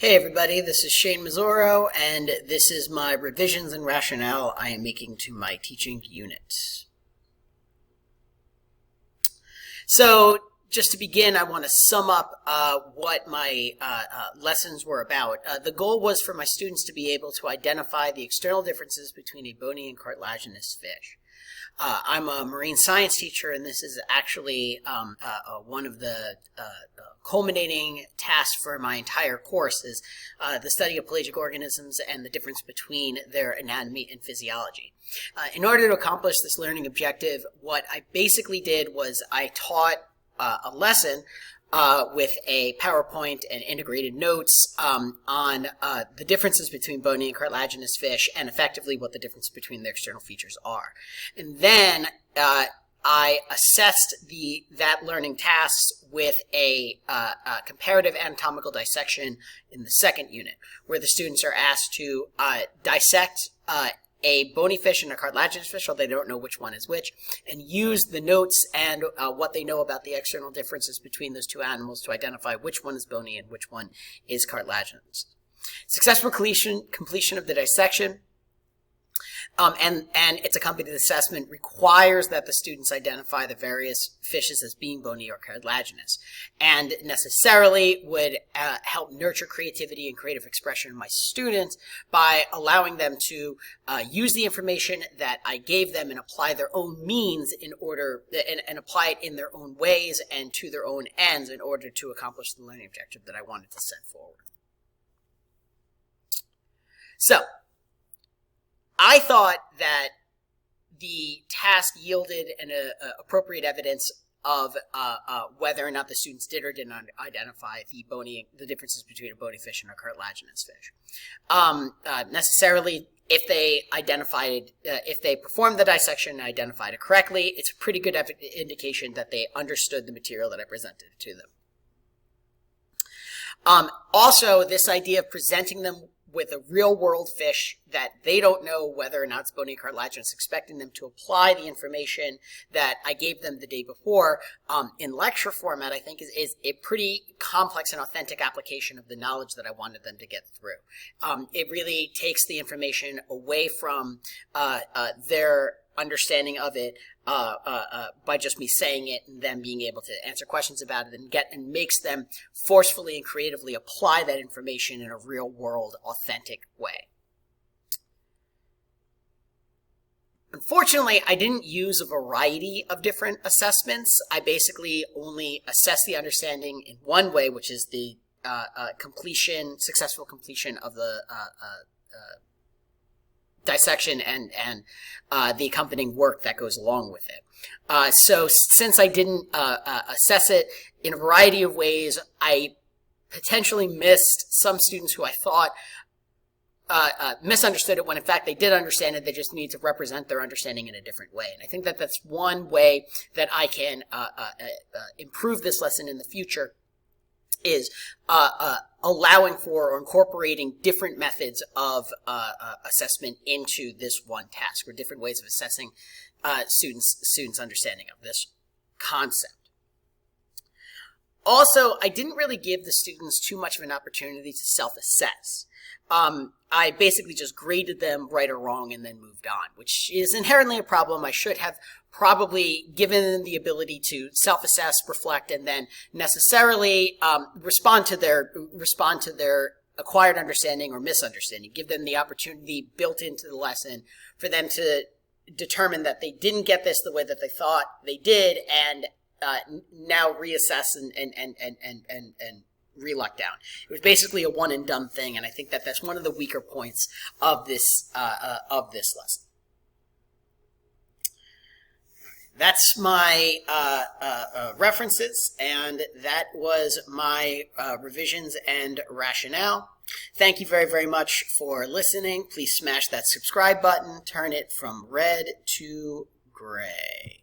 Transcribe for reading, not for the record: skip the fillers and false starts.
Hey everybody, this is Shane Misuro, and this is my revisions and rationale I am making to my teaching unit. So, just to begin, I want to sum up what my lessons were about. The goal was for my students to be able to identify the external differences between a bony and cartilaginous fish. I'm a marine science teacher, and this is actually one of the culminating tasks for my entire course is the study of pelagic organisms and the difference between their anatomy and physiology. In order to accomplish this learning objective, what I basically did was I taught a lesson with a PowerPoint and integrated notes on the differences between bony and cartilaginous fish and effectively what the difference between their external features are. And then I assessed that learning task with a comparative anatomical dissection in the second unit, where the students are asked to dissect a bony fish and a cartilaginous fish, although they don't know which one is which, and use the notes and what they know about the external differences between those two animals to identify which one is bony and which one is cartilaginous. Successful completion of the dissection and its accompanied assessment requires that the students identify the various fishes as being bony or cartilaginous, and necessarily would help nurture creativity and creative expression in my students by allowing them to use the information that I gave them and apply their own means in order, and apply it in their own ways and to their own ends in order to accomplish the learning objective that I wanted to set forward. So, I thought that the task yielded an appropriate evidence of whether or not the students did or did not identify the differences between a bony fish and a cartilaginous fish. Necessarily, if they performed the dissection and identified it correctly, it's a pretty good indication that they understood the material that I presented to them. Also, this idea of presenting them with a real-world fish that they don't know whether or not it's bony or cartilaginous, expecting them to apply the information that I gave them the day before in lecture format, I think is a pretty complex and authentic application of the knowledge that I wanted them to get through. It really takes the information away from their understanding of it by just me saying it and them being able to answer questions about it and makes them forcefully and creatively apply that information in a real world authentic way. Unfortunately, I didn't use a variety of different assessments. I basically only assessed the understanding in one way, which is the successful completion of the dissection and the accompanying work that goes along with it. So since I didn't assess it in a variety of ways, I potentially missed some students who I thought misunderstood it when in fact they did understand it. They just need to represent their understanding in a different way. And I think that that's one way that I can improve this lesson in the future is allowing for or incorporating different methods of assessment into this one task, or different ways of assessing students' understanding of this concept. Also, I didn't really give the students too much of an opportunity to self-assess. I basically just graded them right or wrong and then moved on, which is inherently a problem. I should have probably given them the ability to self-assess, reflect, and then necessarily respond to their acquired understanding or misunderstanding. Give them the opportunity built into the lesson for them to determine that they didn't get this the way that they thought they did, and now reassess and re-lock down. It was basically a one and done thing, and I think that that's one of the weaker points of this lesson. That's my references, and that was my revisions and rationale. Thank you very, very much for listening. Please smash that subscribe button, turn it from red to gray.